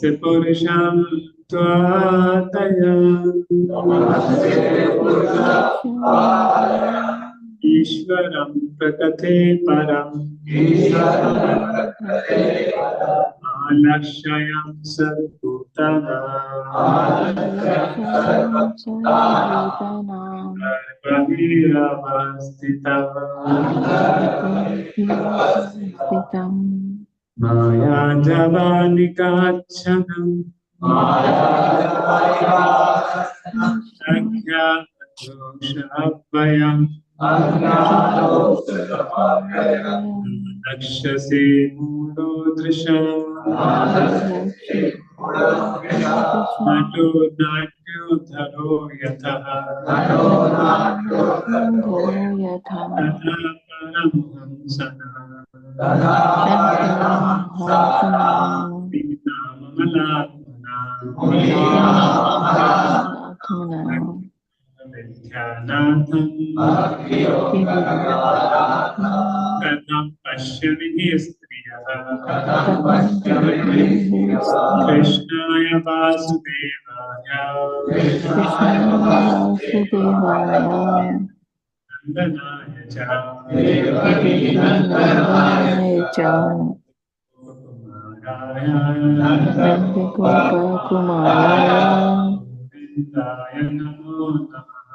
Tamasya Purusham Tvataya Ishvaram Prakate Param Alakshayam Sarvutana Garbhiravastitam Maya Javanikachanam Agyatadoshabhayam Lakshase Mudodrisham Nato Natyo Dharo Yataha Tata Param Hamsana Katham Pashyamihi Striyah Krishnaya Vasudevaya Nandanaya Cha Govindaya Namo Namah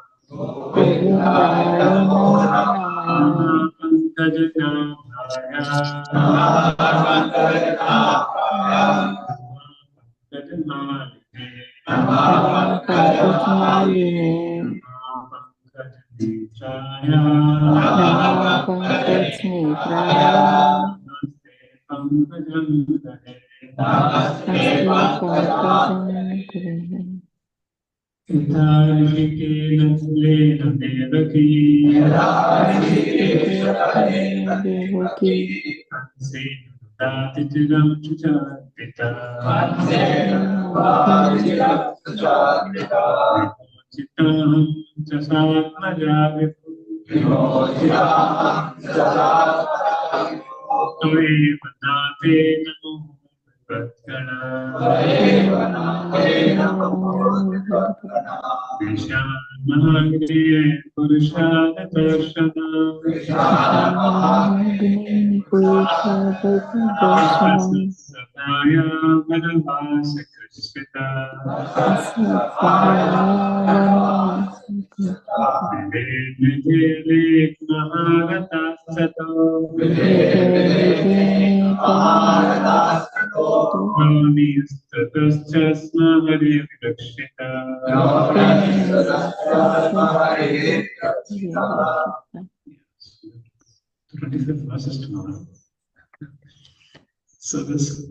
So this,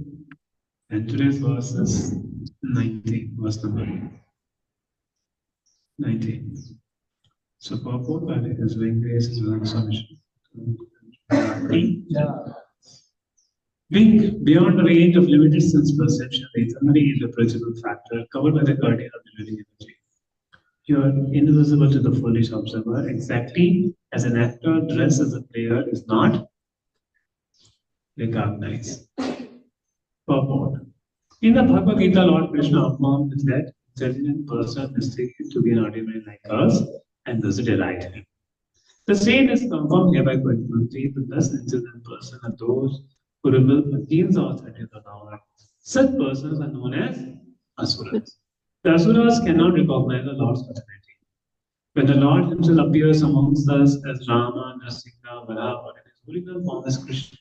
and today's verse is 19, verse number 19. So Prabhupada is doing this as one submission. Being beyond the range of limited sense perception, the eternally irreproachable factor covered by the curtain of the living energy. You are invisible to the foolish observer, exactly as an actor dressed as a player is not recognized. Purport. In the Bhagavad Gita, Lord Krishna affirmed that intelligent person mistaken to be an ordinary like us and thus deride him. The same is confirmed here by Pratmanti. The thus intelligent person are those who rebel against the authority of the Lord. Such persons are known as Asuras. The Asuras cannot recognize the Lord's authority. When the Lord himself appears amongst us as Rama, Nrsimha, Vara, or in his original form as Krishna,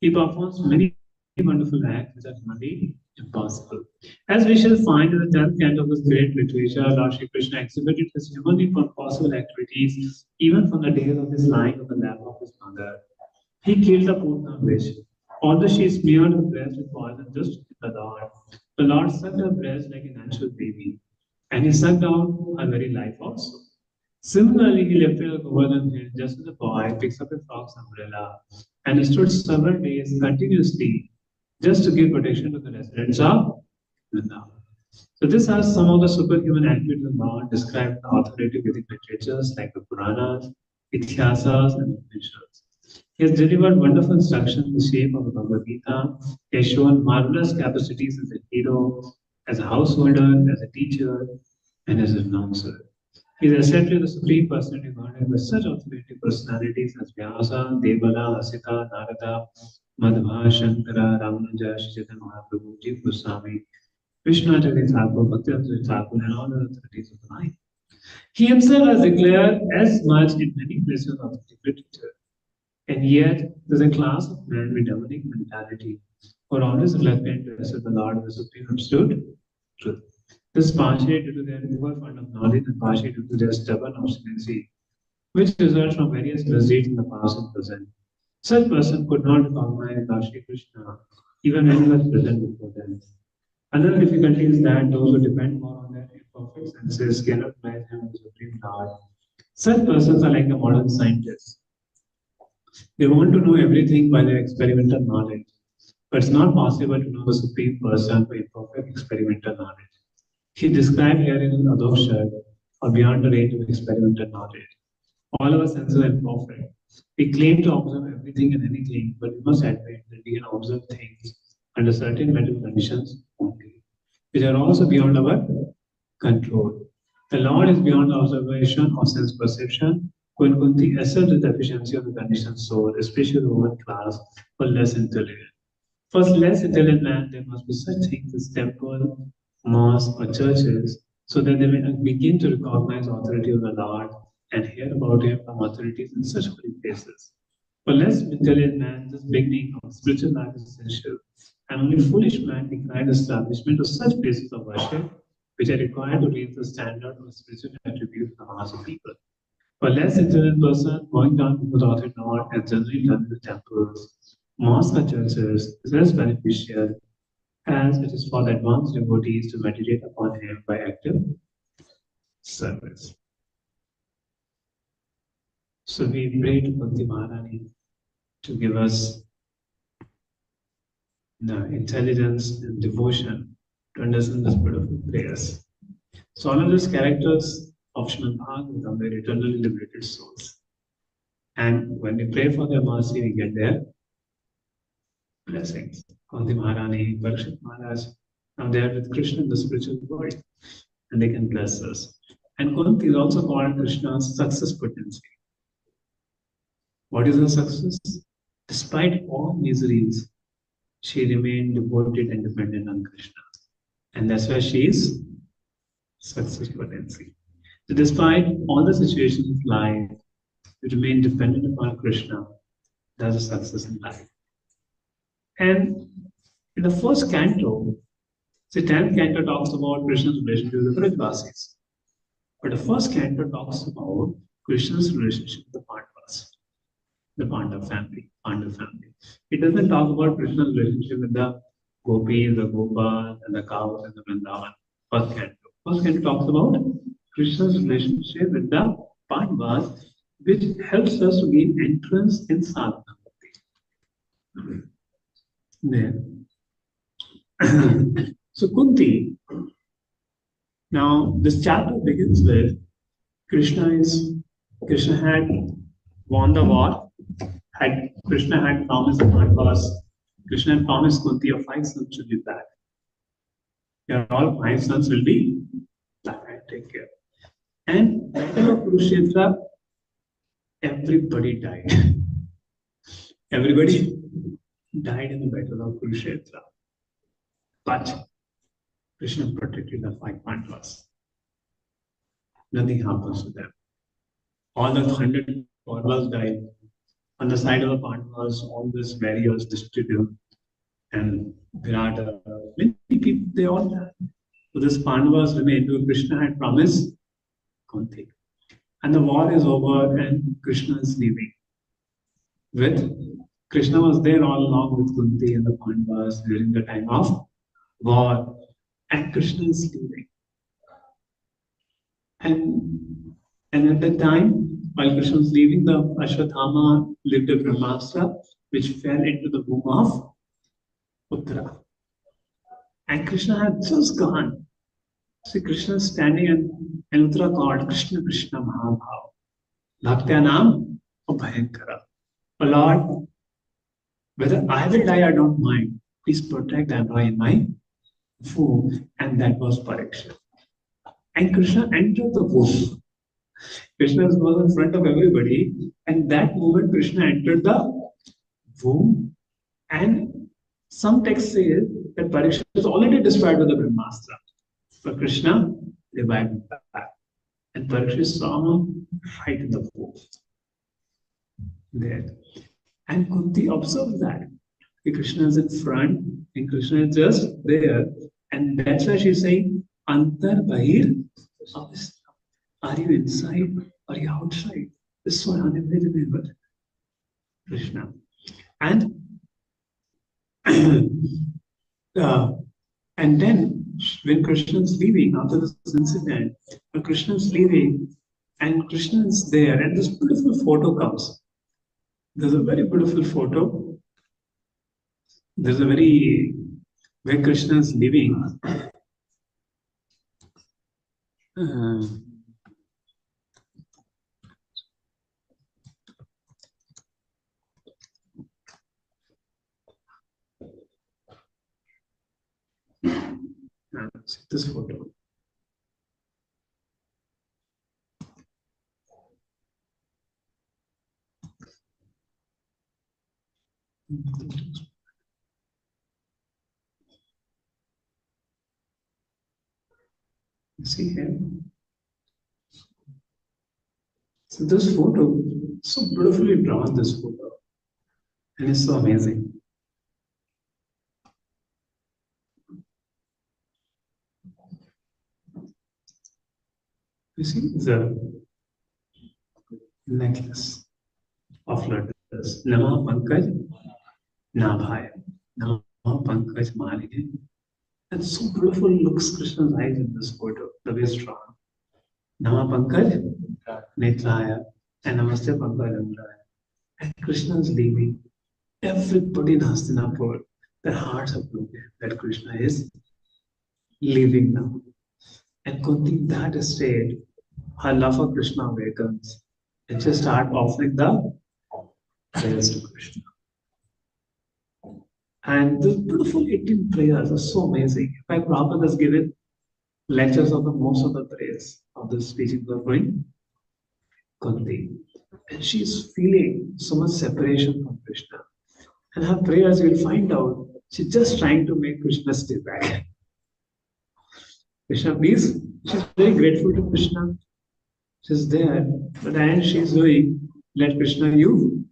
he performs many wonderful acts which are humanly impossible. As we shall find in the 10th canto of this great literature, Lord Shri Krishna exhibited his humanly impossible activities even from the days of his lying on the lap of his mother. He killed the Putna witch. Although she smeared her breast with poison just to kill the Lord sucked her breast like a natural baby, and he sucked out her very life also. Similarly, he lifted a Govardhan hill just as a boy picks up a frog's umbrella and stood several days continuously just to give protection to the residents of Vrindavan. So these are some of the superhuman activities of Lord described in authoritative Vedic literatures like the Puranas, Itihasas, and Upanishads. He has delivered wonderful instruction in the shape of the Bhagavad Gita. He has shown marvelous capacities as a hero, as a householder, as a teacher, and as a announcer. He is essentially the Supreme Personality Godhead with such authoritative personalities as Vyasa, Devala, Asita, Narada, Madhva, Shankara, Ramanuja, Chaitanya Mahaprabhu, Jiva Goswami, Krishnacharya Thakur, Bhaktivedanta Thakur, and all the authorities of the mind. He himself has declared as much in many places of the literature. And yet, there's a class of men with demonic mentality who are always reluctant to accept the Lord of the Supreme Absolute Truth. This is partially due to their overfund of knowledge and partially due to their stubborn obstinacy, which results from various misdeeds in the past and present. Such person could not recognize Lord Shri Krishna even when he was present before them. Another difficulty is that those who depend more on their imperfect senses cannot recognize him as the Supreme Lord. Such persons are like the modern scientists. They want to know everything by their experimental knowledge, but it's not possible to know the Supreme Person by imperfect experimental knowledge. He described here in Adokshar, or beyond the range of experimental knowledge. All our senses are imperfect. We claim to observe everything and anything, but we must admit that we can observe things under certain mental conditions only, which are also beyond our control. The Lord is beyond the observation or sense perception. Queen Kunti accepts the deficiency of the conditioned soul, especially the woman class, for less intelligent. For less intelligent man, there must be such things as temple, mosques, or churches, so that they may begin to recognize the authority of the Lord and hear about him from authorities in such holy places. For less intelligent man, this beginning of spiritual life is essential, and only foolish man decline the establishment of such places of worship, which are required to raise the standard of spiritual attributes of the mass of people. For less intelligent person, going down before the author Lord and generally done in the temples, mosques or churches is less beneficial, as it is for the advanced devotees to meditate upon him by active service. So we pray to Bhakti Maharani to give us the intelligence and devotion to understand the spirit of prayers. So all of these characters of Śrīmad-Bhāgavatam, they're eternally liberated souls. And when we pray for their mercy, we get their blessings. Kunti Maharani, Parikshit Maharaj, now they are with Krishna in the spiritual world, and they can bless us. And Kunti is also called Krishna's success potency. What is her success? Despite all miseries, she remained devoted and dependent on Krishna. And that's why she is success potency. So despite all the situations of life, we remain dependent upon Krishna. That's a success in life. And in the first canto, the 10th canto talks about Krishna's relationship with the Vrajvasis. But the first canto talks about Krishna's relationship with the Pandavas, the Pandav family. It doesn't talk about Krishna's relationship with the gopis, the gopas, and the cows, and the Vrindavan. First canto. First canto talks about Krishna's relationship with the Pandavas, which helps us to gain entrance in sadhana bhakti. There. So Kunti, now this chapter begins with Krishna had won the war. Krishna had promised the Pandavas. Krishna had promised Kunti, your 5 sons should be back. Your all 5 sons will be back. I take care. And battle of Kurukshetra, everybody died. Everybody died in the battle of Kurukshetra. But Krishna protected the 5 Pandavas. Nothing happens to them. All the 100 Pandavas died. On the side of the Pandavas, all these warriors, Dhritarashtra and Virata, many people, they all died. So this Pandavas remained because Krishna had promised Kunti. And the war is over and Krishna is leaving. Krishna was there all along with Kunti and the Pandavas during the time of war. And Krishna is leaving. And at that time, while Krishna was leaving, the Ashwatthama lived a Brahmastra which fell into the womb of Uttara. And Krishna had just gone. See, Krishna is standing and Uttara called Krishna Krishna Mahabhav. Bhaktanam Abhayankara. Oh Lord, whether I will die, I don't mind. Please protect the embryo in my womb. And that was Parikshit. And Krishna entered the womb. Krishna was in front of everybody. And that moment, Krishna entered the womb. And some text says that Parikshit was already destroyed with the Brahmastra. But Krishna revived back. And Parikshit saw him right in the womb. There. And Kunti observed that. Krishna is in front and Krishna is just there. And that's why she's saying, Antar Bahir. Are you inside or are you outside? This is what remember. Krishna. And and then when Krishna is leaving after this incident, when Krishna is leaving and Krishna is there, and this beautiful photo comes. There's a very beautiful photo. There's a very where Krishna is leaving. See this photo. You see here? So this photo, so beautifully drawn, this photo. And it's so amazing. You see the necklace of lotus. Nama Pankaj Nabhaya. Nama Pankaj Maline. And so beautiful looks Krishna's eyes in this photo, the way it's drawn. Nama Pankaj Netraya and Namaste Pankaj Andraya. And Krishna is leaving. Everybody in Hastinapur, their hearts are broken that Krishna is leaving now. And Kunti, that state, her love for Krishna awakens. And she starts offering the prayers to Krishna. And the beautiful 18 prayers are so amazing. In fact, Prabhupada has given lectures of most of the prayers of the speeches of going Kunti. And she's feeling so much separation from Krishna. And her prayers, you'll find out, she's just trying to make Krishna stay back. Krishna, please. She's very grateful to Krishna. She's there. But and she's doing, let Krishna, you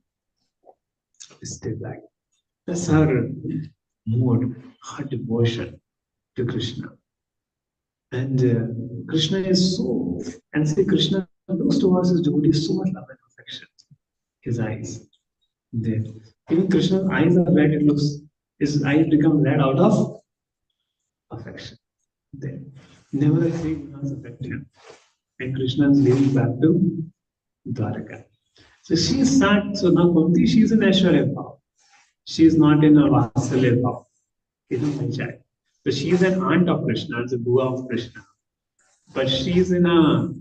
stay back. That's her mood, her devotion to Krishna. And Krishna is so, and see, Krishna looks towards his devotees so much love and affection. His eyes. There. Even Krishna's eyes are red, it looks, his eyes become red out of affection. There. Never the three gunas affect him. And Krishna is leading back to Dwaraka. So she's not, so now Kunti, she's in Aishwarya Bhav. She's not in a Vatsalya Bhav. You know, my child. So she's an aunt of Krishna, it's a Bua of Krishna. But she's in a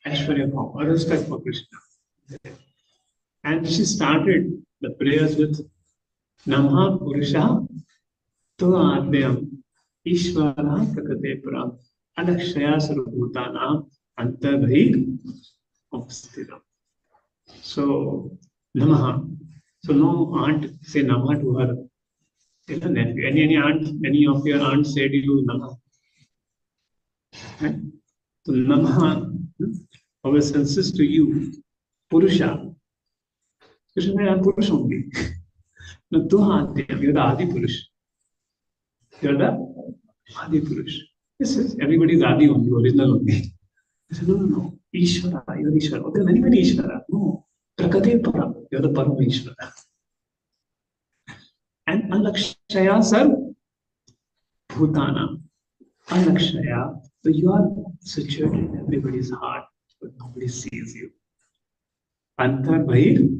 Aishwarya Bhav, a respect for Krishna. And she started the prayers with Namha Purusha Tuadhyam Ishvara Kakate Pram Alakshaya Sarvabhutanam Antarbhik Upsthitam. So Namaha. So no aunt say Namaha to her. Tell her nephew. Any aunt, any of your aunts say to you Namaha. Right? So Namaha always insists to you Purusha. Krishna, I am Purush only. No, you're the Adi Purush. You're the Adi Purush. Yes, yes, everybody's Adi only, original only. I said, no. Ishvara, you're Ishvara. Oh, there are many Ishvara. No. Prakate Param, you're the Param Ishvara. And Alakshaya Sar Bhutana. Alakshaya. So you are situated in everybody's heart, but nobody sees you. Antar Bhir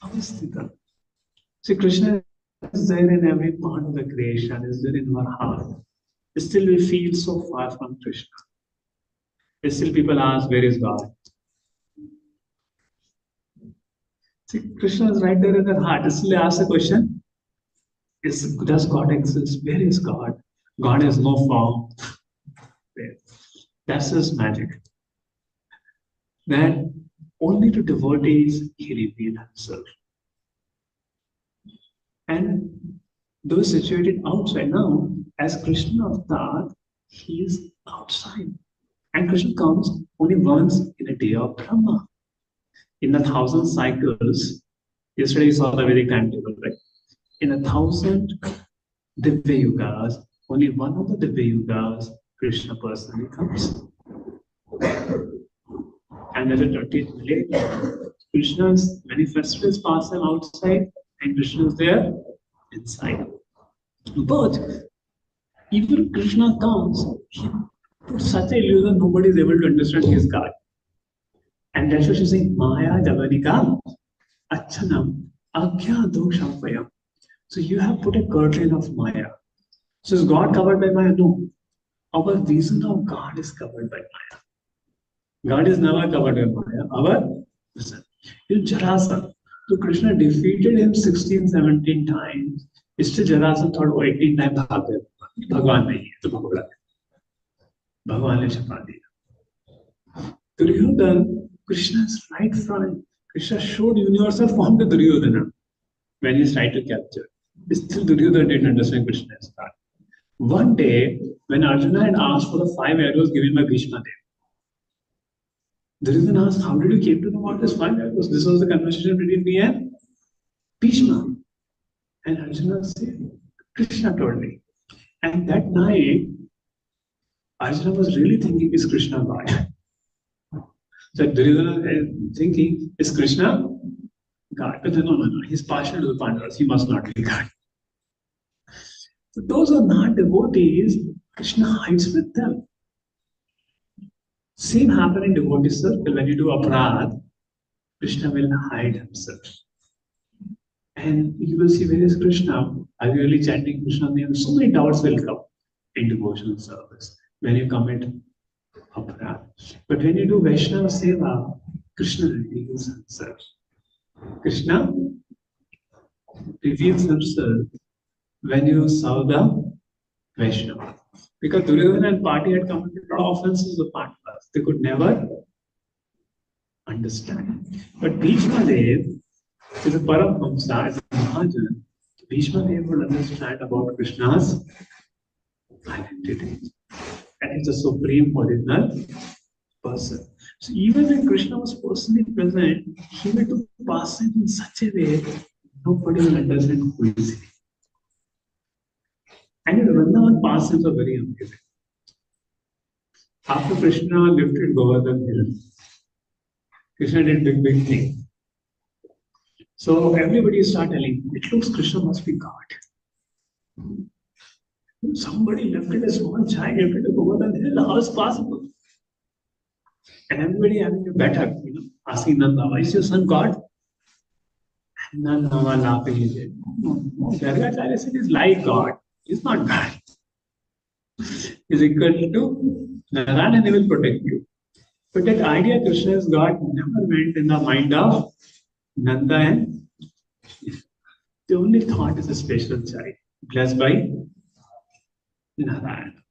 Avasthita. See, Krishna is there in every part of the creation, is there in our heart. Still we feel so far from Krishna. Still people ask, where is God? See, Krishna is right there in their heart. Still ask the question, does God exist? Where is God? God has no form. That's his magic. That only to devotees he revealed himself. And those situated outside now, as Krishna Avatar, he is outside. And Krishna comes only once in a day of Brahma. In 1,000 cycles, yesterday you saw the Vedic timetable, right? In 1,000 Divya Yugas, only one of the Divya Yugas, Krishna personally comes. And as a 30th later, Krishna's manifested his pastime outside and Krishna is there inside. But even Krishna comes, he puts such a illusion nobody is able to understand his God. And that's what she's saying, Maya Javanika Achanam Agya Doshapayam. So you have put a curtain of Maya. So is God covered by Maya? No. Our vision of God is covered by Maya. God is never covered by Maya. Our vision. In Jarasandha, so Krishna defeated him 16, 17 times. Still Jarasandha thought, oh, 18 times भाग गए. भगवान नहीं है तो भगवान है. भगवान ने छपा दिया. Duryodhana, Krishna is right front. Krishna showed universal form to Duryodhana when he tried to capture. Still Duryodhana didn't understand Krishna is God. One day, when Arjuna had asked for the 5 arrows given by Bhishma Dev, Duryodhana asked, how did you came to know about this 5 arrows? This was the conversation between me and Bhishma. And Arjuna said, Krishna told me. And that night, Arjuna was really thinking, is Krishna God? So Duryodhana is thinking, is Krishna God? But no, he's partial to the Pandavas, he must not be God. So those who are not devotees, Krishna hides with them. Same happen in devotee circle. When you do aparadh, Krishna will hide himself. And you will see where is Krishna. Are you really chanting Krishna's name? So many doubts will come in devotional service when you commit aparadh. But when you do Vaishnava Seva, Krishna reveals himself. Krishna reveals himself when you serve the Vaishnava. Because Duryodhana and party had committed a lot of offenses of Pandavas. They could never understand. But Bhishma Dev is a Paramhamsa, as a Mahajan. Bhishma Dev would understand about Krishna's identity. And he's the supreme original person. So even when Krishna was personally present, he would do pastime in such a way nobody will understand who is he. And in Vrindavan, pastimes are very amazing. After Krishna lifted Govardhan hill, Krishna did big things. So everybody started telling, it looks Krishna must be God. Somebody lifted a small child, lifted a Govardhan hill, how is possible? And everybody having a better, asking Nanda, is your son God? And Nanda laughing, he said, no, Gargacharya said he's like God. He's not God. He's equal to Narayan and he will protect you. But that idea Krishna is God never went in the mind of Nanda and the only thought is a special child, blessed by Narayan.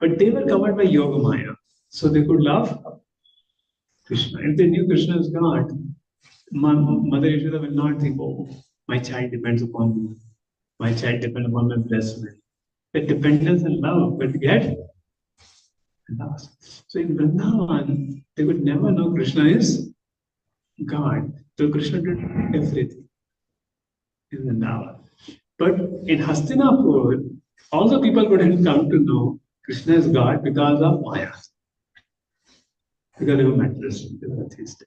But they were covered by Yoga Maya, so they could love Krishna. If they knew Krishna is God, Mother Yashoda will not think, oh, my child depends upon me. My child depends upon my blessing. The dependence and love will get lost. So in Vrindavan, they would never know Krishna is God. So Krishna did everything in Vrindavan. But in Hastinapur, all the people couldn't come to know Krishna is God because of Maya. Because they were materialistic, they were atheistic.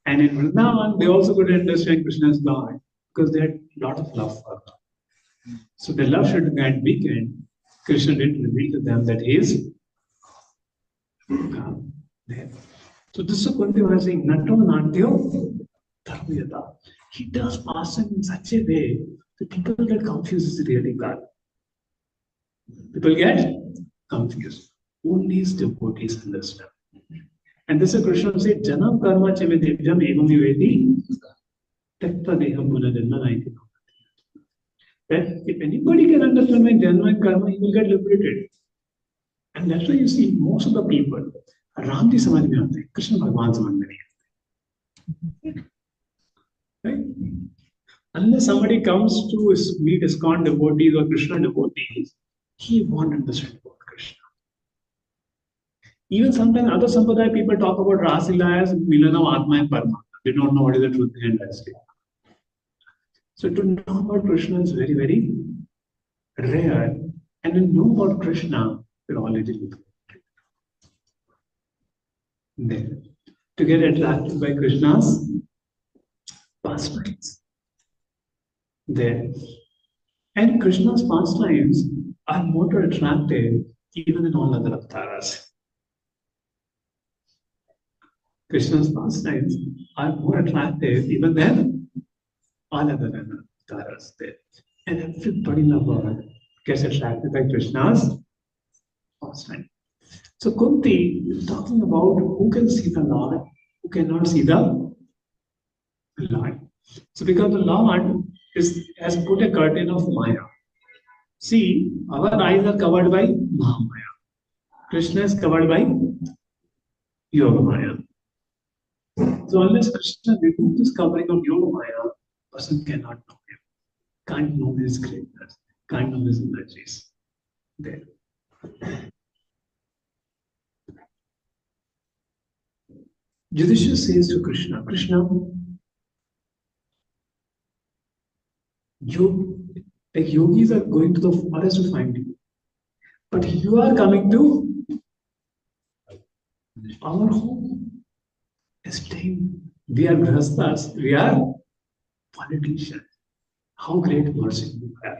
And in Vrindavan, they also couldn't understand Krishna is God because they had a lot of love for God. So the love should get weakened. Krishna didn't reveal to them that he is God. So this is Kunti was saying, Nato Natyo Dharmyata. He does pastime in such a way that people get confused, is really God. People get confused. Only his devotees understand. And this is Krishna said, Janam karma chemidevyam evam viveti takta deham punajanma naiti. That if anybody can understand my janma and karma, he will get liberated. And that's why you see most of the people, Ram ji samajh mein aate, Krishna Bhagwan samajh mein nahi aate. Right? Unless somebody comes to meet ISKCON devotees or Krishna devotees, he won't understand about Krishna. Even sometimes other Sampradaya people talk about Rasilaya as Milanam Atma and Parma. They don't know what is the truth behind that statement. So to know about Krishna is very, very rare. And to know about Krishna, we're already looking. Then, to get attracted by Krishna's pastimes. There. And Krishna's pastimes are more attractive even than all other avatars. Krishna's pastimes are more attractive even than all other avatars there. And everybody in the world gets attracted by Krishna's pastime. So Kunti is talking about who can see the Lord, who cannot see the Lord. So because the Lord has put a curtain of Maya. See, our eyes are covered by Mahamaya. Krishna is covered by Yoga Maya. So unless Krishna removes this covering of Yoga Maya, person cannot know him, can't know his greatness, can't know his energies. There. Yudhishthira says to Krishna, Krishna, like yogis are going to the forest to find you, but you are coming to our home. Staying. We are grihasthas, we are politicians. How great mercy you have.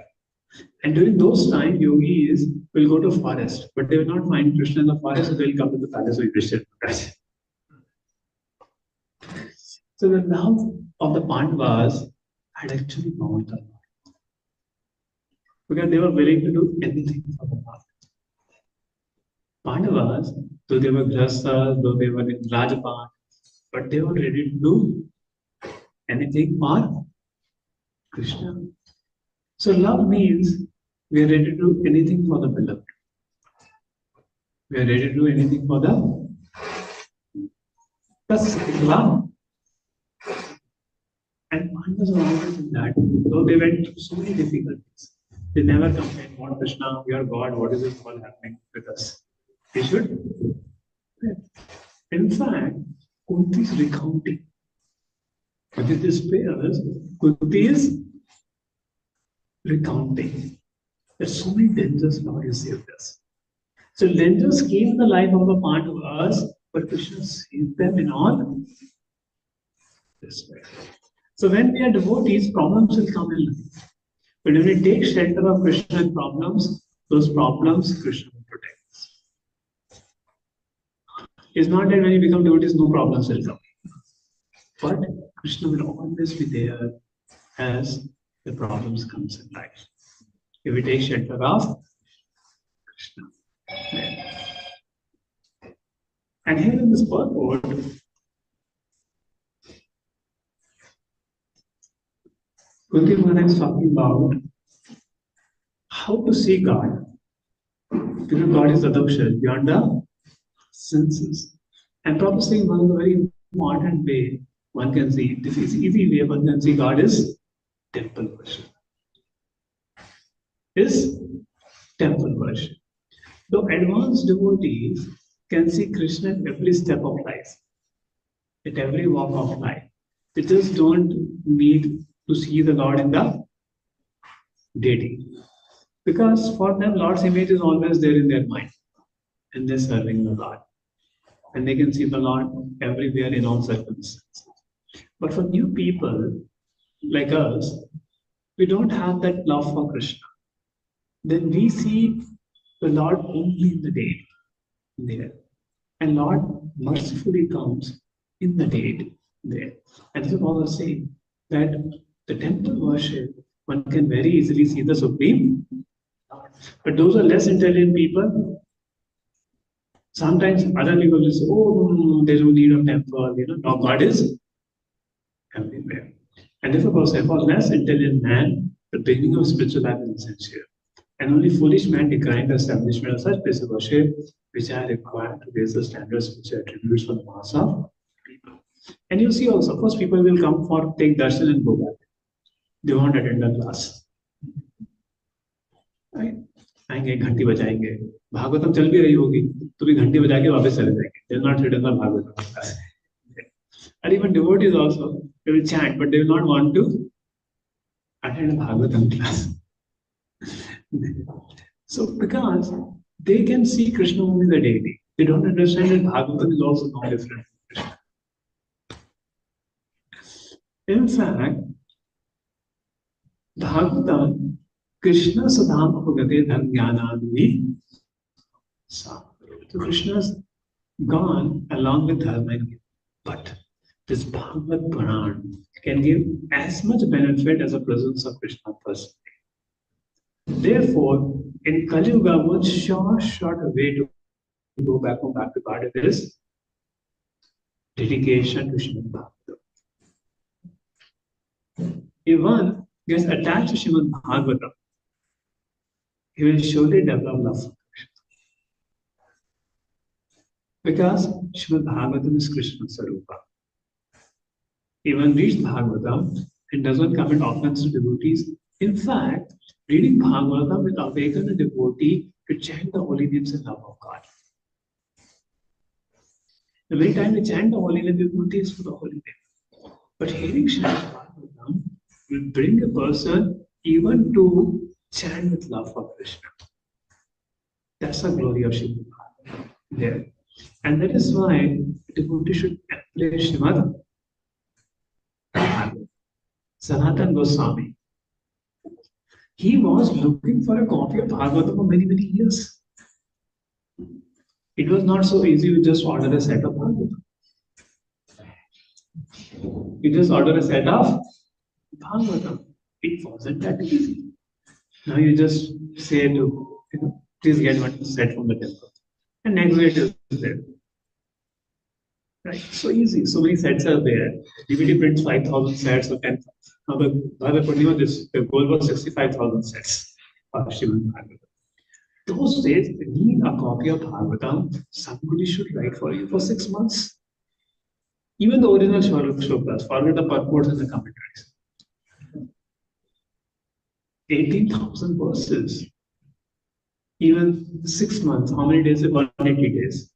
And during those times, yogis will go to forest, but they will not find Krishna in the forest, so they will come to the palace of Krishna. So the love of the Pandavas had actually bound them. Because they were willing to do anything for the Lord. Pandavas, though they were grihasthas, though they were in Rajpath, but they were ready to do anything for Krishna. So love means we are ready to do anything for the beloved. We are ready to do anything for the. That's love. And Pandavas were always in that, though they went through so many difficulties. They never complained, "Lord Krishna, we are God, what is this all happening with us?" They should. In fact, Kunti is recounting. With his prayers, Kunti is recounting. There's so many dangers now you saved us. So dangers came in the life of the Pandavas, but Krishna saved them in all this way. So when we are devotees, problems will come in life. But when we take shelter of Krishna and problems, those problems Krishna will protect us. It's not that when you become devotees, no problems will come. But Krishna will always be there as the problems comes in life. If we take shelter of Krishna. And here in this purport, Kunti Maharaj is talking about how to see God. Because God is adakshar, beyond the senses. And Prabhupada is saying one of the very important way one can see, this is easy way one can see God is temple worship. Is temple worship. Though advanced devotees can see Krishna at every step of life, at every walk of life. They just don't need to see the Lord in the deity. Because for them, Lord's image is always there in their mind. And they're serving the Lord. And they can see the Lord everywhere in all circumstances. But for new people like us, we don't have that love for Krishna. Then we see the Lord only in the deity there. And Lord mercifully comes in the deity there. And this is all I say that the temple worship, one can very easily see the Supreme Lord. But those are less intelligent people, Sometimes other people will say, oh, no, there's no need of temple, no, God is everywhere. And if a person, for less intelligent man, the beginning of spiritual life is essential. And only foolish men decline the establishment of such places of worship, which are required to raise the standards which are attributes for the mass of people. And you see also, first people will come for take darshan and go back. They won't attend the class. Right? आएंगे घंटी बजाएंगे भागवतम चल भी रही होगी तो भी घंटी बजा के वापस चले जाएंगे they will not return the Bhagavatam and even devotees also they will chant but they will not want to attend a Bhagavatam class so because they can see Krishna only the deity they don't understand that Bhagavatam is also no different in fact Bhagavatam Krishna Sadham Bhagavate Dhan Jnanadvi. So Krishna's gone along with dharma and giving. But this Bhagavad Puran can give as much benefit as the presence of Krishna personally. Therefore, in Kali Yuga, one short way to go back to Bhagavad is dedication to Śrīmad-Bhāgavatam. If one gets attached to Śrīmad-Bhāgavatam, he will surely develop love for Krishna. Because Śrīmad-Bhāgavatam is Krishna's Sarupa. Even reads Bhagavatam and doesn't commit offense to devotees. In fact, reading Bhagavatam will awaken a devotee to chant the holy names and love of God. Every time we chant the holy name, we put this for the holy name. But hearing Śrīmad-Bhāgavatam will bring a person even to chant with love for Krishna. That's the glory of Śrīmad-Bhāgavatam there. And that is why the devotee should embrace Śrīmad-Bhāgavatam. Sanatana Goswami. He was looking for a copy of Bhagavatam for many years. It was not so easy to just order a set of Bhagavatam. You just order a set of Bhagavatam. It wasn't that easy. Now you just say to, please get one set from the temple. And next day it is there. Right? So easy. So many sets are there. DVD prints 5,000 sets or 10,000. Now the goal was 65,000 sets of Śrīmad-Bhāgavatam. Those days, you need a copy of Bhagavatam, somebody should write for you for 6 months. Even the original shlokas, forget the purports and the commentaries. 18,000 verses. Even 6 months, how many days? 180 days.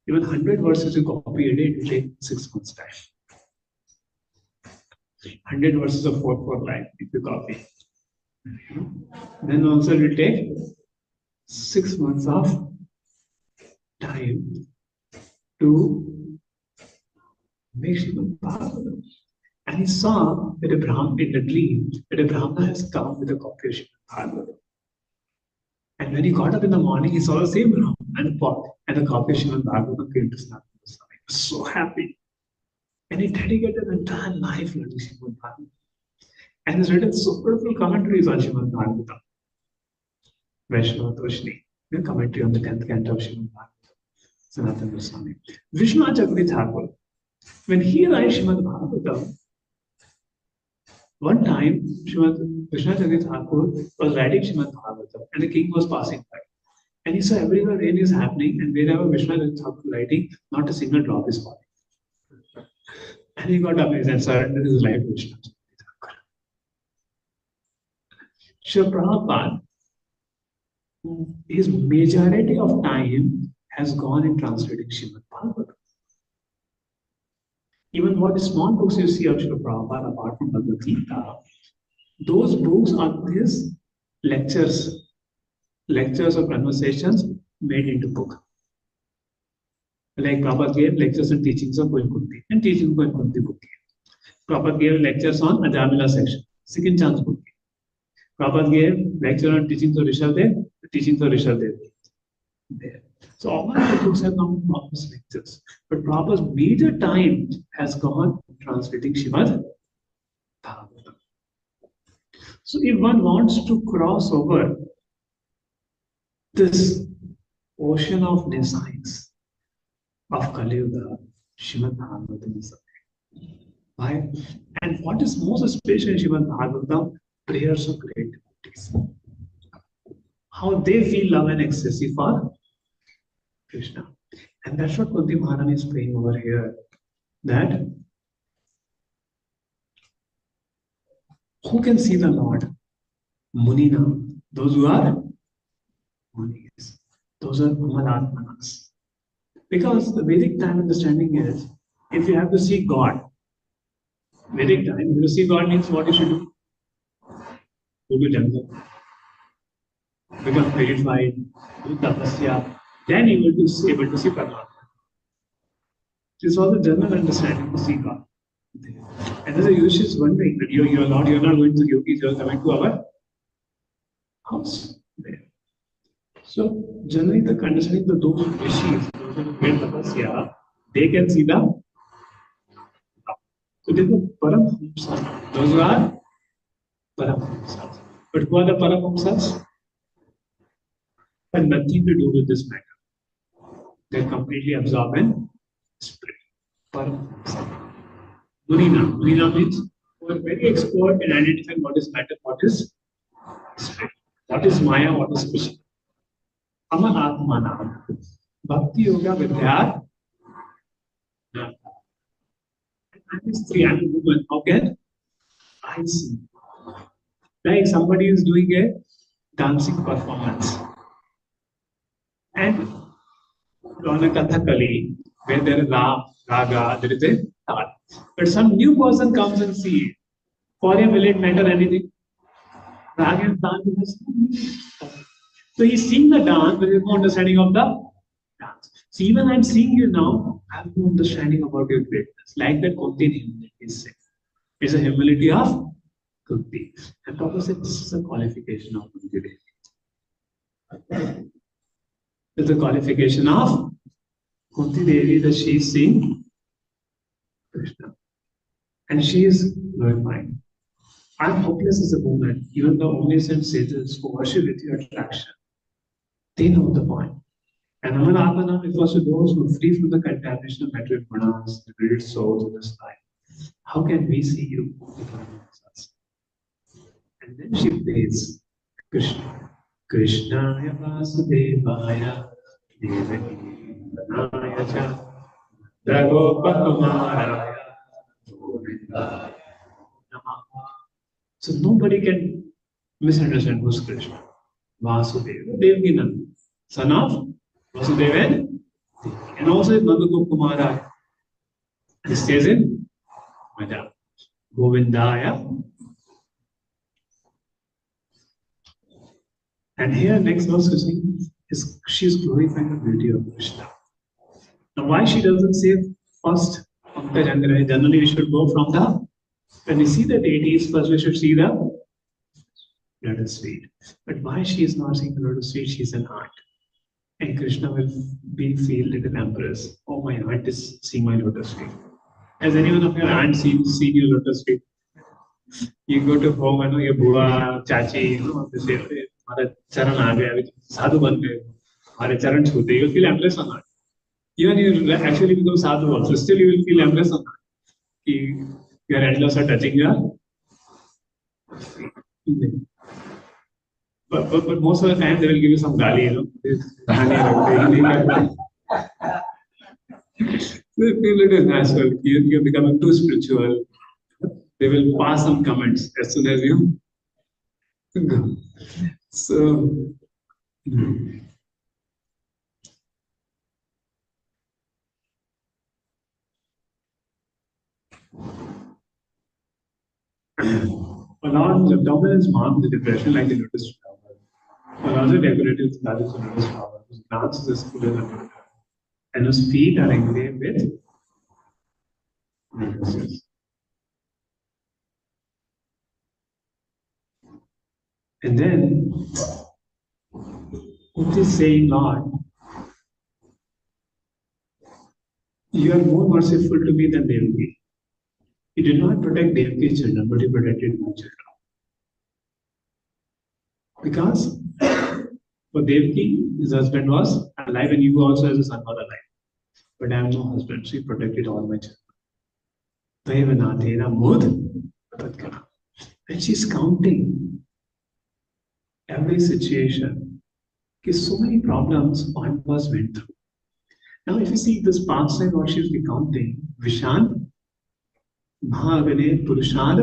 Even 100 verses you copy a day, it will take 6 months' time. 100 verses of 4 line if you copy. Then also it will take 6 months of time to make Śrīmad-Bhāgavatam. And he saw that a Brahmana in the dream that a Brahmana has come with a copy of Śrīmad-Bhāgavatam. And when he got up in the morning, he saw the same Brahmana and a pot and a copy of Śrīmad-Bhāgavatam came to Sanatana Goswami. He was so happy. And he dedicated his entire life learning Śrīmad-Bhāgavatam. And he's written so beautiful commentaries on Śrīmad-Bhāgavatam. Vaishnava Toshni, the commentary on the 10th canto of Śrīmad-Bhāgavatam, Sanatana Goswami. Vishnu Thakur, when he writes Śrīmad-Bhāgavatam, one time Vishnu Thakur was writing Śrīmad-Bhāgavatam and the king was passing by. And he saw everywhere rain is happening and wherever Vishnu Thakur writing, not a single drop is falling. And he got amazed and surrendered his life to Vishnu Thakur. Śrīla Prabhupāda, his majority of time has gone in translating Śrīmad-Bhāgavatam. Even what small books you see of Śrīla Prabhupāda apart from Bhagavad Gita, those books are his lectures or conversations made into book. Like Prabhupada gave lectures and teachings of Kunti and teachings of Kunti book. Prabhupada gave lectures on Ajamila section, second chance book. Prabhupada gave lecture on teachings of Rishabdev, the teachings of Rishabdev. There. So all of the books have come from Prabhupada's lectures. But Prabhupada's major time has gone translating Śrīmad-Bhāgavatam. So if one wants to cross over this ocean of nescience, of Kali Yuga, Śrīmad-Bhāgavatam is appeared. Why? And what is most special in Śrīmad-Bhāgavatam? Prayers of great devotees. How they feel love and ecstasy for Krishna. And that's what Kunti Maharani is praying over here. That who can see the Lord? Munina. Those who are Munis. Those are Amadatmanas. Because the Vedic time understanding is, if you have to see God, Vedic time, if you see God means what you should do? Go to jungle. Become purified, do tapasya, then you will be able to see Paramatma. This is all the general understanding to see God. And as a Yush is wondering that you're not going to yogis, you're coming to our house there. So generally the understanding that those rishis, those who made tapasya, they can see the so they are Paramhamsas. Those who are Paramhamsas. But who are the Paramhamsas? Have nothing to do with this matter. They are completely absorbed in spirit. Paramhamsa. Murina. Murina means who are very expert in identifying what is matter, what is spirit, what is Maya, what is Krishna. Amanatmana. Bhakti Yoga Vidya. I'm a stree, I'm a woman. How can I see? Like somebody is doing a dancing performance. And on a Kathakali, where there is raga, there is a tal. But some new person comes and sees it. For him, will it matter anything? Raga and tal has no meaning. So he's seeing the dance, but there's no understanding of the dance. So even I'm seeing you now, I have no understanding about your greatness. Like that Kunti humility is said. It's a humility of Kunti. And Prabhupada said this is a qualification of Kunti Devi. It's a qualification of Kunti Devi that she is seeing Krishna. And she is glorified. I'm hopeless as a woman, even though only and sages who worship with your attraction. They know the point. And Amanatmana refers to those who are free from the contamination of material gunas, the great souls of this life. How can we see you? And then she prays Krishna. Krishnaya Vasudevaya Devaki Nanaya Cha Dagopakumaraya Govindaya Namaha. So nobody can misunderstand who's Krishna. Vasudeva, Devaki Nanda, son of Vasudeva and also Nandagopakumara. He stays in Maja. Govindaya. And here next verse is she's glorifying the beauty of Krishna. Now why she doesn't say first Pankaj Angra? Generally we should go from the, when we see the deities, first we should see the lotus feet. But why she is not seeing the lotus feet? She's an aunt. And Krishna will feel little empress. Oh, my aunt is seeing my lotus feet. Has anyone of your aunt seen your lotus feet? You go to home, your bua, chachi, they say, हमारे चरण आ गए, साधु बन गए, हमारे चरण छूते, you will feel empressed or not? Even you actually become sadhu also, still you will feel empressed or not? Your endless are touching your feet. But most of the time they will give you some gali, They feel it is natural. You're becoming too spiritual. They will pass some comments as soon as you go. So, along the dominance mark the depression like the lotus flower. Along the decorative flowers of lotus flower, whose glance is full of the and whose feet are engraved with lotuses. And then, what is saying, Lord, you are more merciful to me than Devaki. You did not protect Devaki's children, but you protected my children. Because for Devaki, his husband was alive and you also as a son were alive. but I have no husband, so he protected all my children. And she's counting every situation. Because so many problems Pandavas went through. Now, if you see this pastime, what she's recounting, Vishan, Mahagane Purushad,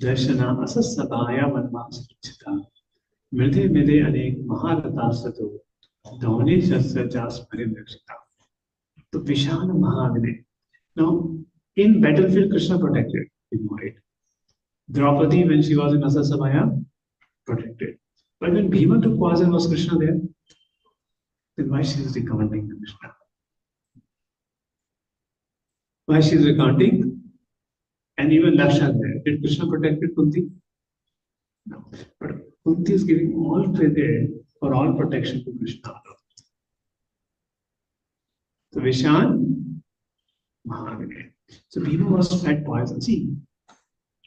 Darshana Asasabaya Vanvasachita, Mridhe Mide Anek Maharata Sato, Dhaune Shasrajas Parimrakshita. So Vishan Mahagane. Now, in battlefield, Krishna protected, ignore it. Draupadi, when she was in Asasabaya, protected. But when Bhima took poison, was Krishna there? Then why she is recounting Krishna? Why she is recounting? And even Laksha there. Did Krishna protect Kunti? No. But Kunti is giving all credit for all protection to Krishna. So Vishan, Mahagane. So Bhima was fed poison. See,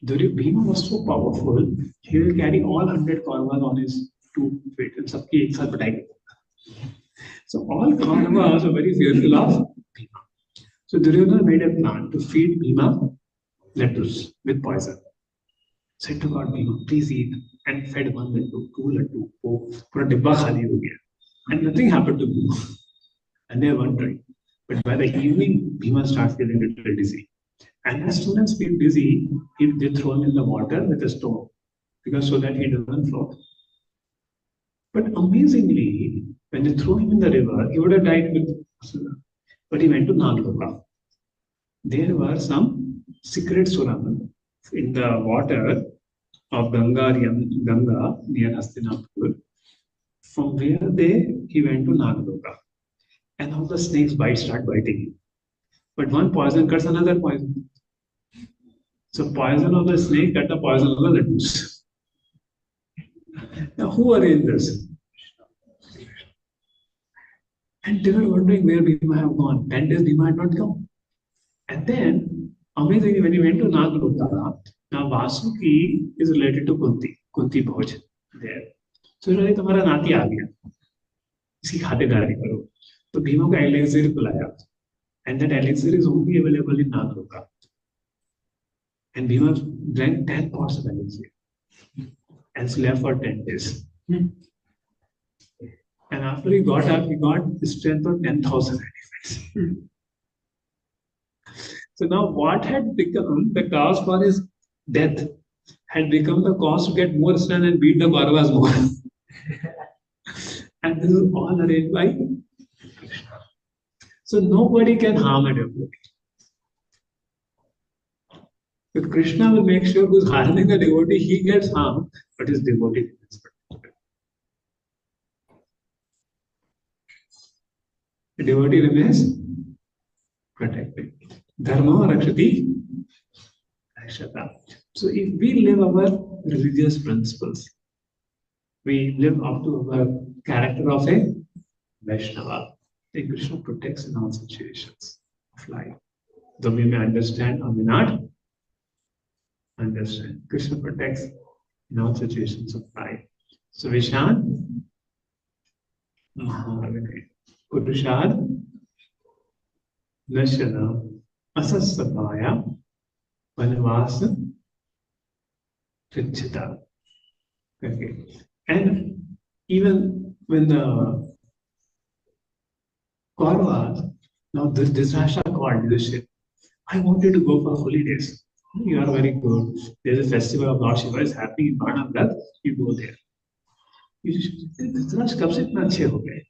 Bhima was so powerful, he will carry all 100 Kauravas on his 2 feet and sabki ek saath batai. So all Kauravas are very fearful of Bhima. So Duryodhana made a plan to feed Bhima laddus with poison. Said to God, Bhima, please eat, and fed 1 laddu, 2 laddu, pura dibba khali ho gaya. And nothing happened to Bhima. And they were wondering. But by the evening, Bhima starts feeling a little dizzy. And as soon as he feel dizzy, they throw him in the water with a stone, because so that he doesn't float. But amazingly, when they threw him in the river, he would have died with Asura. But he went to Nagloka. There were some secret suram in the water of Ganga near Hastinapur, from where he went to Nagloka. And all the snakes start biting him. But one poison cuts another poison. So poison of the snake cut the poison of the laddus. Now who arranged this? And they were wondering where Bhima have gone. 10 days Bhima had not come. And then, amazingly, when he went to Nagloka, now Vasuki is related to Kunti Bhoj there. So he said, तुम्हारा नाती आ गया, इसकी खातिरदारी करो. तो Bhima का elixir बुलाया. And that elixir is only available in Nagloka. And Bhima drank 10 pots of elixir and slept for 10 days. And after he got up, he got the strength of 10,000 elephants. So now what had become the cause for his death had become the cause to get more strength and beat the Kauravas more. And this is all arranged by Krishna. So nobody can harm a devotee. If Krishna will make sure who's harming the devotee, he gets harmed, but his devotee gets protected. The devotee remains protected. Dharma rakshati rakshata. So if we live our religious principles, we live up to our character of a Vaishnava, then Krishna protects in all situations of life. Though we may understand or may not understand, Krishna protects in all situations of life. So Vishan, Mahagane, Purushad, Nashana, Asasapaya, Vanvasa, Trichita. Okay. And even when the Kauravas, now this Rasha called leadership, I wanted to go for holidays. You are very good. There's a festival of Lord Shiva is happening in Varnavrat. You go there. Dhritarashtra कब से इतना अच्छे हो गए?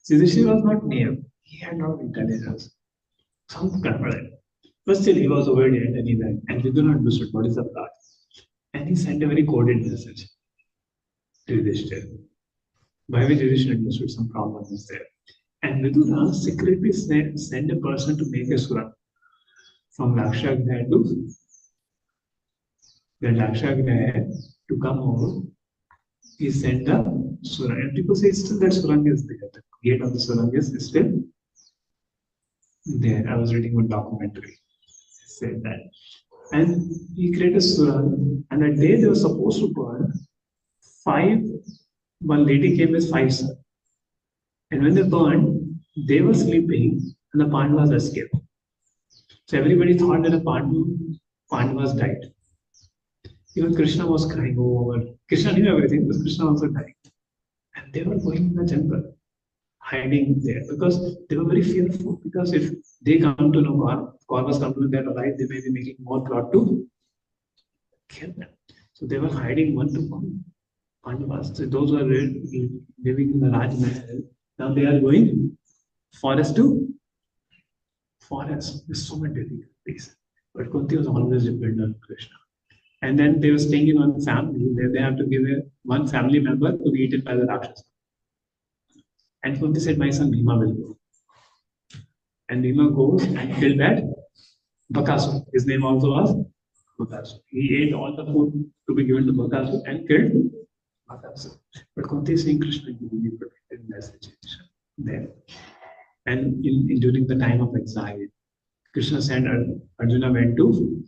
Yudhishthira was not near. He had not intelligence. Some gandbad. But still he was obedient and he went. And Vidura understood what is the plot. And he sent a very coded message to Yudhishthira, by which Yudhishthira understood some problem is there. And Vidura secretly sent a person to make a surah from Lakshagnya to the Lakshagnya to come over. He sent the surah. And people say still that surah is there. The gate of the surah is still there. I was reading one documentary. It said that. And he created a surah. And the day they were supposed to burn, one lady came with 5 sons. And when they burned, They were sleeping and the Pandavas escaped. So everybody thought that the Pandavas died. Even Krishna was crying over. Krishna knew everything, but Krishna also died. And they were going in the jungle, hiding there because they were very fearful. Because if they come to know Kauravas come to know they're alive, they may be making more plot to kill them. So they were hiding one to one. Pandavas. So those who are living in the Raj Mahal, now they are going forest to forest. There's so much difficulties. But Kunti was always dependent on Krishna. And then they were staying in one family where they have to give one family member to be eaten by the Rakshasa. And Kunti said, my son Bhima will go. And Bhima goes and killed that Bakasur. His name also was Bakasur. He ate all the food to be given to Bakasur and killed Bakasur. But Kunti is saying Krishna, you will be protected in that situation there. And during the time of exile, Krishna sent Arjuna went to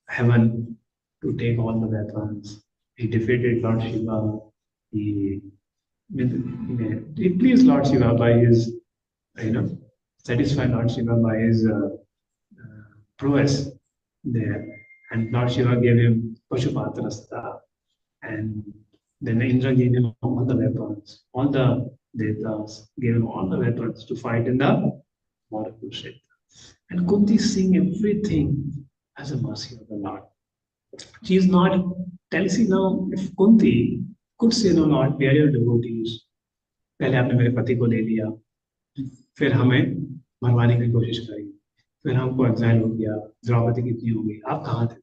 heaven to take all the weapons. He defeated Lord Shiva. He pleased Lord Shiva by his, satisfied Lord Shiva by his prowess there. And Lord Shiva gave him Pashupatrasta. And then Indra gave him all the weapons. All the Devatas gave him all the weapons to fight in the war of Kurukshetra. And Kunti is seeing everything as a mercy of the Lord. She is not telling, see now, if Kunti could say, no Lord, we are your devotees. पहले आपने मेरे पति को ले लिया, फिर हमें मरवाने की कोशिश करी, फिर हमको एक्साइल हो गया, द्रौपदी कितनी हो गई, आप कहाँ थे?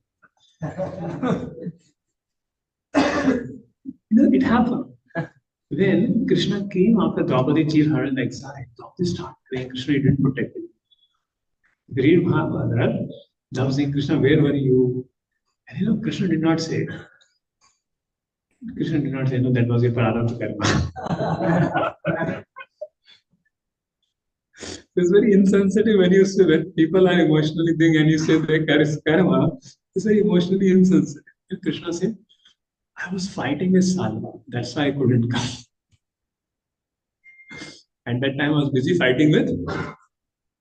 It happened. When Krishna came after Draupadi cheated her in exile, Draupadi started praying, Krishna, you didn't protect him. Read Mahabharata, Draupadi saying, Krishna, where were you? And Krishna did not say, no, that was your prarabdha karma. It's very insensitive when people are emotionally doing and you say their karma. It's very emotionally insensitive. And Krishna said, I was fighting with Salva, that's why I couldn't come. At that time I was busy fighting with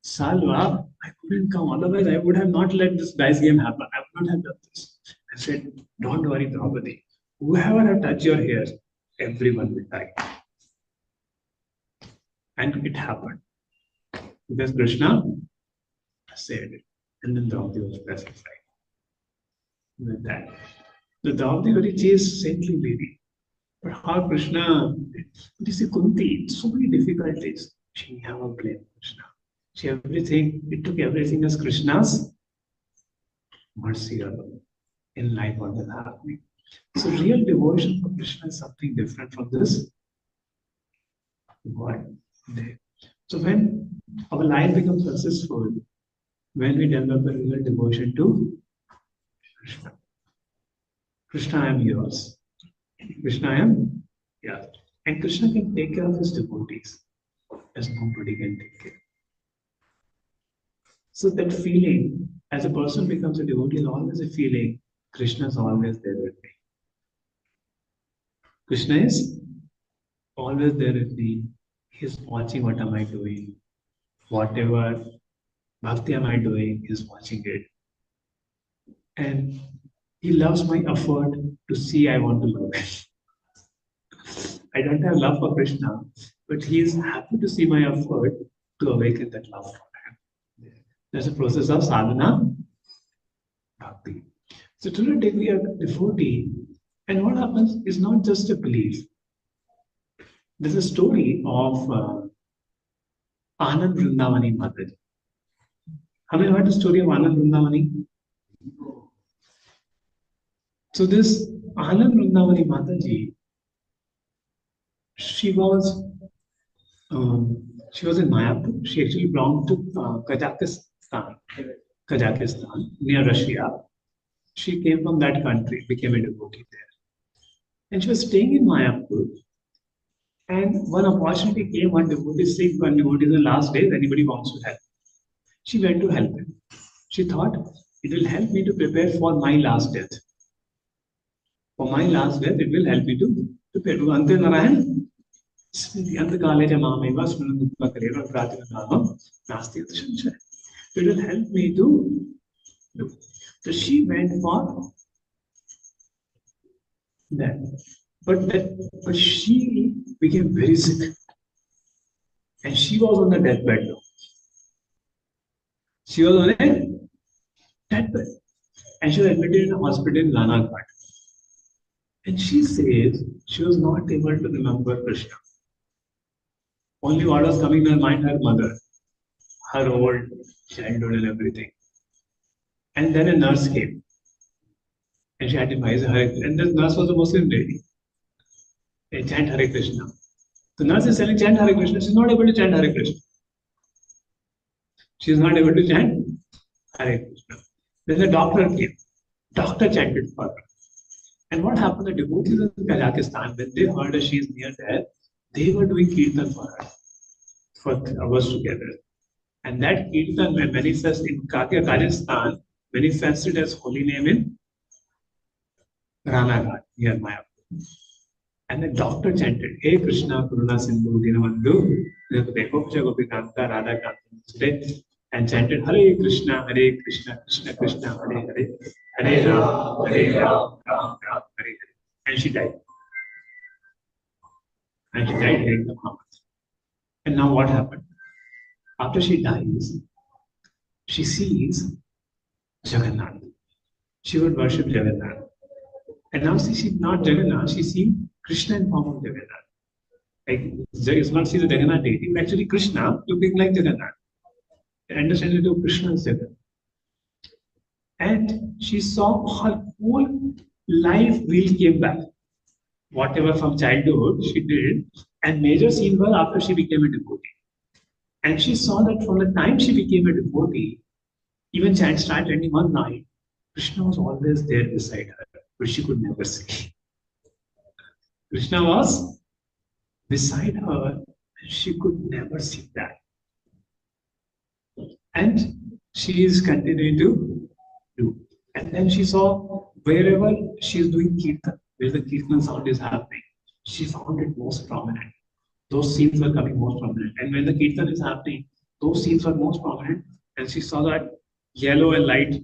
Salva, I couldn't come, otherwise I would have not let this dice game happen. I would not have done this. I said, don't worry, Draupadi. Whoever have touched your hair, everyone will die. And it happened. Because Krishna said it. And then Draupadi was pacified with that. The Draupadi very chaste, saintly lady. But how Krishna, you see, Kunti, so many difficulties. She never blamed Krishna. It took everything as Krishna's mercy alone in life what was happening. So real devotion for Krishna is something different from this world. So when our life becomes successful, when we develop a real devotion to Krishna. Krishna, I am yours. Krishna, I am yours. And Krishna can take care of his devotees as nobody can take care. So that feeling, as a person becomes a devotee, is always a feeling, Krishna is always there with me. Krishna is always there with me. He's watching what am I doing. Whatever bhakti am I doing, he's watching it. And he loves my effort to see I want to love him. I don't have love for Krishna, but he is happy to see my effort to awaken that love for him. There's a process of sadhana bhakti. So today take we are devotee, and what happens is not just a belief. There's a story of Anand Vrindavani Mataji. Have you heard the story of Anand Vrindavani? So this Anand Vrindavani Mataji, she was in Mayapur. She actually belonged to Kazakhstan, near Russia. She came from that country, became a devotee there. And she was staying in Mayapur. And one opportunity came, one devotee is sick, one devotee is the last days, anybody wants to help. She went to help him. She thought, it will help me to prepare for my last death. For my last death, it will help me to prepare. Ante Narayan Antakale Mameva Smanukakare Pratinama Nasti Shancha. It will help me to do. So she went for that. But she became very sick. And she was on the deathbed now. She was on a deathbed. And she was admitted in a hospital in Ranaghat. And she says she was not able to remember Krishna. Only what was coming to her mind, her mother, her old childhood and everything. And then a nurse came. And she had to advise her. And the nurse was a Muslim lady. They chant Hare Krishna. The nurse is telling chant Hare Krishna. She is not able to chant Hare Krishna. She is not able to chant Hare Krishna. Then the doctor came. Doctor chanted for her. And what happened? The devotees in Kazakhstan, when they heard that she is near death, they were doing kirtan for her for hours together. And that kirtan manifests in Kazakhstan, manifested as holy name in Ranaghat, near Mayapur. And the doctor chanted, Hey Krishna, Karuna Sindhu, Dinavandhu, Gopija Gopikanta, Radha Kanta, and chanted Hare Krishna, Krishna Krishna, Hare Hare, Hare Ram, Ram, Ram, Hare Hare. And she died. And she died hearing the Mahamad. And now what happened? After she dies, she sees Jagannath. She would worship Jagannath. And now she sees not Jagannath, she sees Krishna in form of Jagannath. Like, it's not see the Jagannath deity, but actually Krishna looking like Jagannath. Understand it of Krishna is Jagannath. And she saw her whole life wheel came back. Whatever from childhood she did, and major scene was after she became a devotee. And she saw that from the time she became a devotee, even chant started ending one night, Krishna was always there beside her, but she could never see. Krishna was beside her, and she could never see that. And she is continuing to do. And then she saw wherever she is doing kirtan, where the kirtan sound is happening, she found it most prominent. Those scenes were coming most prominent. And when the kirtan is happening, those scenes were most prominent. And she saw that yellow and light,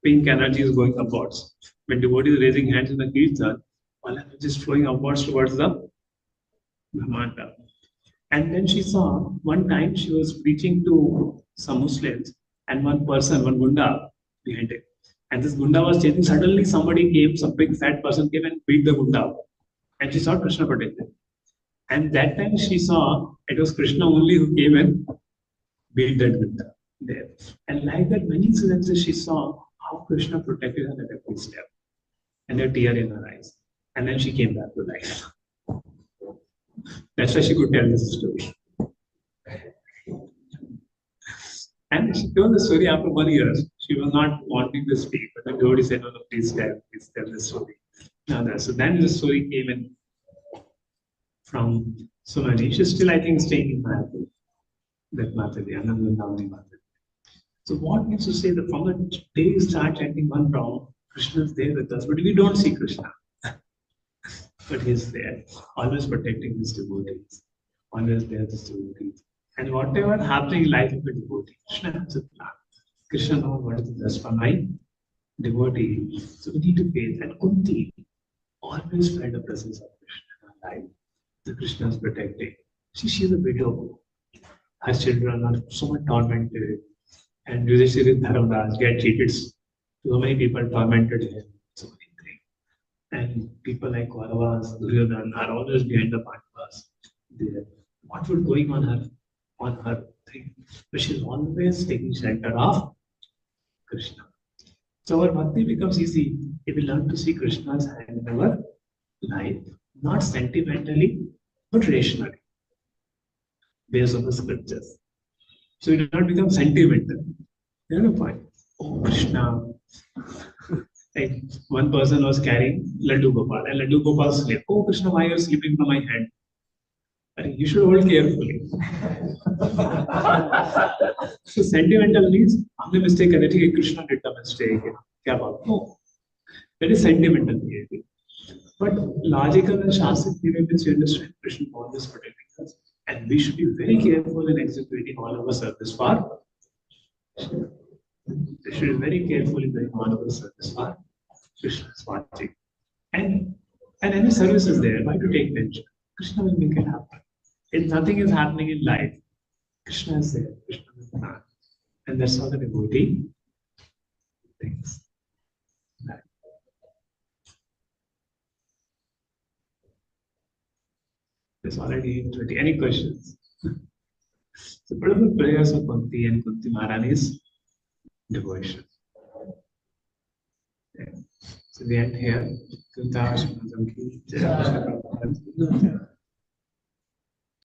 pink energy is going upwards. When devotee is raising hands in the kirtan, all energy is flowing upwards towards the Brahmanda. And then she saw one time she was preaching to some Muslims, and one Gunda behind it. And this Gunda was chasing. Suddenly somebody came, some big fat person came and beat the Gunda. And she saw Krishna protected. And that time she saw it was Krishna only who came and beat that Gunda there. And like that, many incidences she saw how Krishna protected her at every step. And a tear in her eyes. And then she came back to life. That's why she could tell this story. And she told the story after 1 year. She was not wanting to speak, but the devotee said, no, please tell the story. So then the story came in from Sumaji. She's still, I think, staying in Mayapur. That Mataji, Anandandavani Mataji. So what means to say that from the day you start chanting one round, Krishna is there with us, but we don't see Krishna. But he's there, always protecting his devotees, always there his devotees. And whatever happening in life of a devotee, Krishna has a plan. Krishna knows what is the best for my devotee. So we need to faith. And Kunti always felt the presence of Krishna in her life. The Krishna is protecting. She is a widow. Her children are so much tormented. And Yudhishthira and Dharamraj get treated. So many people tormented him. So many things. And people like Kauravas, Duryodhana are always behind the Pandavas. What was going on her thing? But she's always taking shelter of Krishna. So our bhakti becomes easy if we learn to see Krishna's hand in our life, not sentimentally, but rationally, based on the scriptures. So we do not become sentimental. You know the point? Oh, Krishna. Like one person was carrying Laddu Gopal, and Laddu Gopal slept. Oh, Krishna, why are you sleeping from my hand? You should hold carefully. So sentimental means, हमने mistake कर दी, Krishna did the mistake. क्या बात? No, that is sentimental behavior. But logical and shastric living means you understand Krishna always protecting us. And we should be very careful in executing all our service for Krishna. We should be very careful in doing all our service for Krishna is watching. And any service is there, why to take tension? Krishna will make it happen. If nothing is happening in life, Krishna is there, Krishna will plan. And that's how the devotee thinks. There's already 20. Any questions? So, beautiful prayers of Kunti and Kunti Maharani's devotion. Yeah. So, we end here.